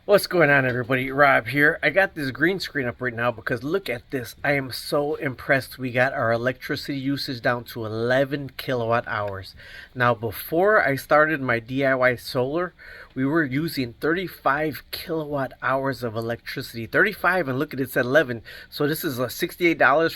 What's going on, everybody? Rob here. I got this green screen up right now because look at this. I am so impressed. We got our electricity usage down to 11 kilowatt hours. Now, before I started my DIY solar, we were using 35 kilowatt hours of electricity. 35, and look at it, it's at 11. So this is $68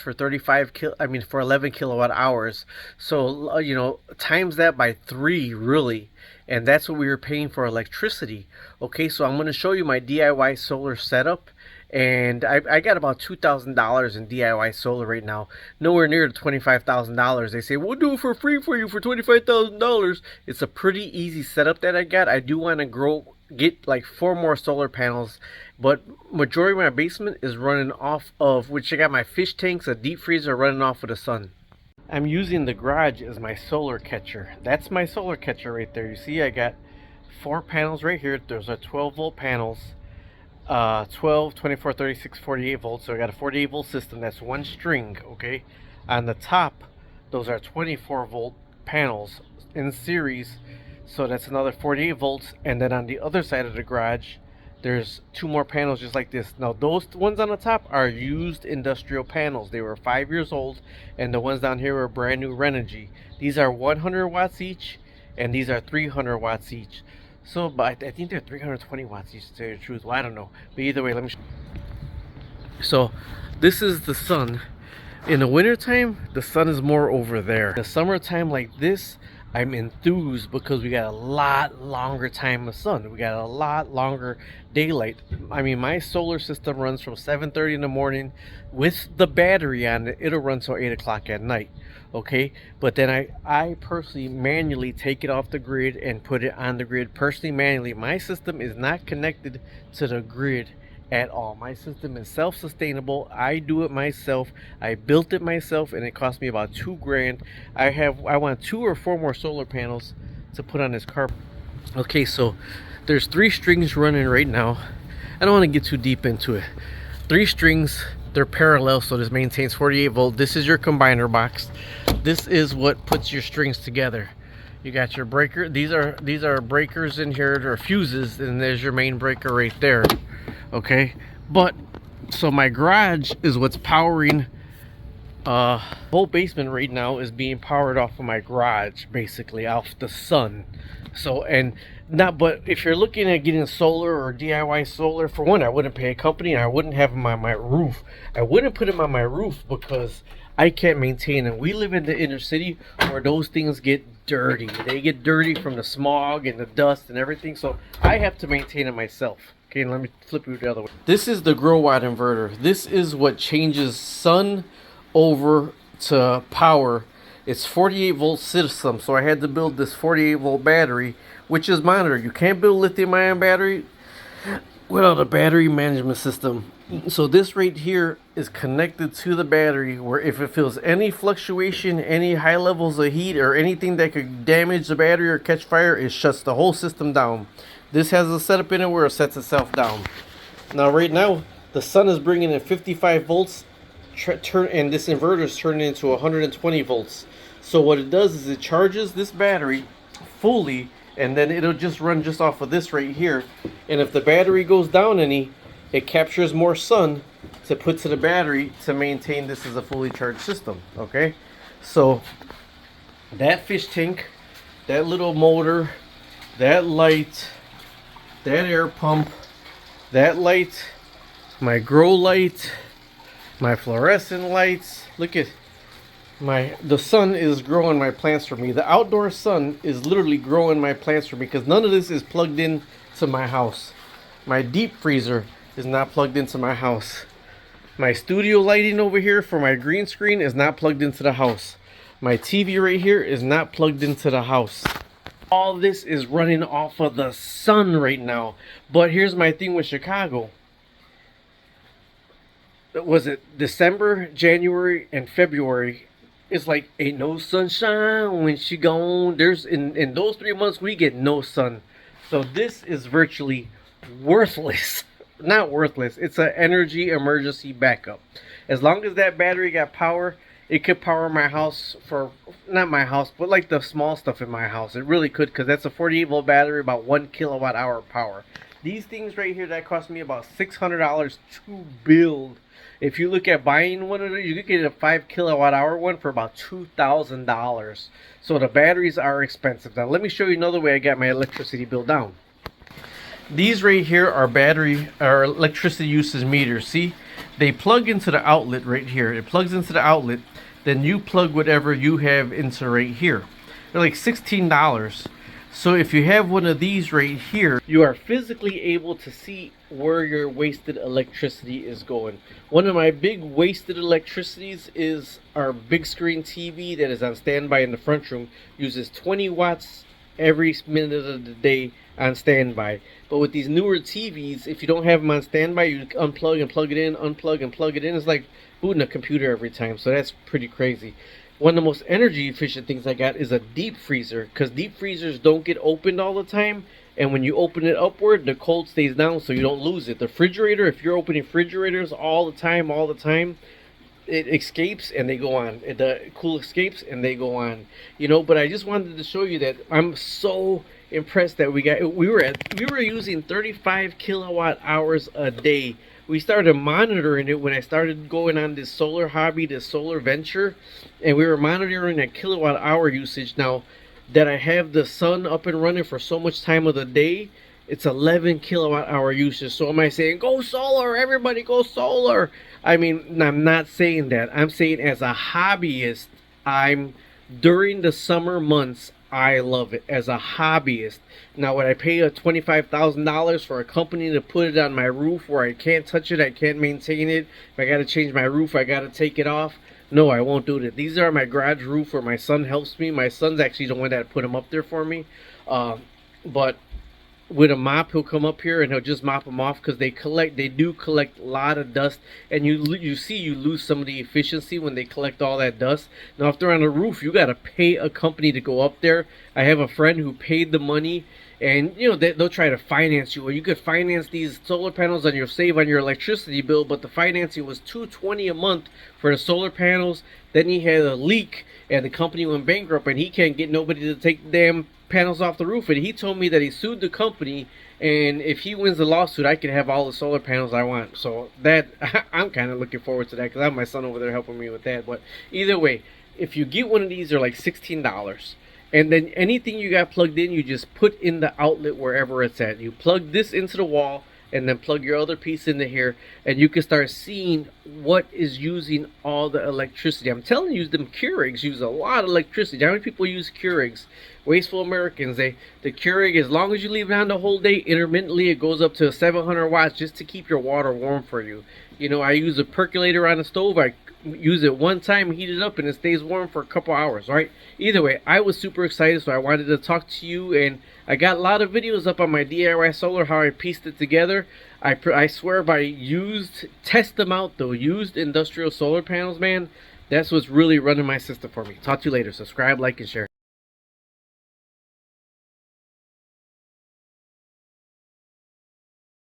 for 11 kilowatt hours. So times that by 3 really, and that's what we were paying for electricity. Okay, so I'm going to show you my DIY solar setup, and I got about $2,000 in DIY solar right now, nowhere near the $25,000. They say we'll do it for free for you for $25,000. It's a pretty easy setup that I got. I do want to get like 4 more solar panels, but majority of my basement is running off of, which I got my fish tanks, a deep freezer running off of the sun. I'm using the garage as my solar catcher. That's my solar catcher right there. You see, I got 4 panels right here. Those are 12 volt panels, 12, 24, 36, 48 volts. So I got a 48 volt system. That's one string. Okay, on the top, those are 24 volt panels in series. So that's another 48 volts. And then on the other side of the garage, there's 2 more panels just like this. Now those ones on the top are used industrial panels. They were 5 years old, and the ones down here were brand new Renogy. These are 100 watts each, and these are 300 watts each. So, but I think they're 320 watts each, to tell you the truth. Well, I don't know, but either way, let me show you. So this is the sun. In the wintertime, the sun is more over there. In the summertime like this, I'm enthused because we got a lot longer time of sun. We got a lot longer daylight. I mean, my solar system runs from 7:30 in the morning with the battery on it. It'll run till 8 o'clock at night. Okay, but then I personally manually take it off the grid and put it on the grid personally, manually. My system is not connected to the grid at all. My system is self-sustainable. I do it myself. I built it myself, and it cost me about 2 grand. I want 2 or 4 more solar panels to put on this car. Okay, so there's 3 strings running right now. I don't want to get too deep into it. 3 strings, they're parallel, so this maintains 48 volt. This is your combiner box. This is what puts your strings together. You got your breaker. These are breakers in here. They're fuses, and there's your main breaker right there. Okay, but so my garage is what's powering whole basement right now is being powered off of my garage, basically off the sun. So, and not, but if you're looking at getting solar or DIY solar, for one, I wouldn't pay a company, and I wouldn't have them on my roof. I wouldn't put them on my roof because I can't maintain them. We live in the inner city where those things get dirty. They get dirty from the smog and the dust and everything, so I have to maintain it myself. Okay, let me flip you the other way. This is the grow watt inverter. This is what changes sun over to power. It's 48 volt system, so I had to build this 48 volt battery, which is monitored. You can't build lithium ion battery without a battery management system. So this right here is connected to the battery, where if it feels any fluctuation, any high levels of heat or anything that could damage the battery or catch fire, it shuts the whole system down. This has a setup in it where it sets itself down. Now right now the sun is bringing in 55 volts, and this inverter is turning into 120 volts. So what it does is it charges this battery fully, and then it'll just run just off of this right here. And if the battery goes down any, it captures more sun to put to the battery to maintain this as a fully charged system. Okay, so that fish tank, that little motor, that light, that air pump, that light, my grow light, my fluorescent lights. Look at the sun is growing my plants for me. The outdoor sun is literally growing my plants for me because none of this is plugged in to my house. My deep freezer is not plugged into my house. My studio lighting over here for my green screen is not plugged into the house. My TV right here is not plugged into the house. All this is running off of the sun right now. But here's my thing with Chicago. Was it December, January, and February? It's like ain't no sunshine when she gone. There's in those 3 months we get no sun. So this is virtually worthless. Not worthless. It's an energy emergency backup. As long as that battery got power, it could power my house for, not my house, but like the small stuff in my house. It really could, because that's a 48 volt battery, about 1 kilowatt hour power. These things right here, that cost me about $600 to build. If you look at buying one of these, you could get a 5 kilowatt hour one for about $2,000. So the batteries are expensive. Now let me show you another way I got my electricity bill down. These right here are electricity usage meters. See, they plug into the outlet right here. It plugs into the outlet. Then you plug whatever you have into right here. They're like $16. So if you have one of these right here, you are physically able to see where your wasted electricity is going. One of my big wasted electricities is our big screen TV that is on standby in the front room. Uses 20 watts every minute of the day on standby. But with these newer TVs, if you don't have them on standby, you unplug and plug it in, unplug and plug it in. It's like booting a computer every time. So that's pretty crazy. One of the most energy efficient things I got is a deep freezer, because deep freezers don't get opened all the time, and when you open it upward, the cold stays down so you don't lose it. The refrigerator, if you're opening refrigerators all the time, it escapes and they go on. The cool escapes and they go on. You know, but I just wanted to show you that I'm so impressed that we were using 35 kilowatt hours a day. We started monitoring it when I started going on this solar hobby, this solar venture, and we were monitoring that kilowatt hour usage. Now that I have the sun up and running for so much time of the day, it's 11 kilowatt hour usage. So am I saying go solar, everybody go solar? I mean, I'm not saying that. I'm saying as a hobbyist, during the summer months, I love it as a hobbyist. Now, would I pay a $25,000 for a company to put it on my roof where I can't touch it, I can't maintain it? If I got to change my roof, I got to take it off? No, I won't do that. These are my garage roof where my son helps me. My son's actually the one that put them up there for me. But with a mop, he'll come up here and he'll just mop them off, because they do collect a lot of dust, and you lose some of the efficiency when they collect all that dust. Now if they're on the roof, you got to pay a company to go up there. I have a friend who paid the money, and you know they'll try to finance you, or you could finance these solar panels and you'll save on your electricity bill, but the financing was $220 a month for the solar panels. Then he had a leak and the company went bankrupt, and he can't get nobody to take the damn panels off the roof, and he told me that he sued the company, and if he wins the lawsuit, I can have all the solar panels I want. So that I'm kind of looking forward to that, because I have my son over there helping me with that. But either way, if you get one of these, they're like $16, and then anything you got plugged in, you just put in the outlet wherever it's at. You plug this into the wall and then plug your other piece into here, and you can start seeing what is using all the electricity. I'm telling you, them Keurigs use a lot of electricity. How many people use Keurigs? Wasteful Americans. The Keurig, as long as you leave it on the whole day, intermittently it goes up to 700 watts just to keep your water warm for you. You know, I use a percolator on the stove. I use it one time, heat it up, and it stays warm for a couple hours, right? Either way, I was super excited, so I wanted to talk to you, and I got a lot of videos up on my DIY solar, how I pieced it together. I swear by test them out though, used industrial solar panels, man, that's what's really running my system for me. Talk to you later. Subscribe, like, and share.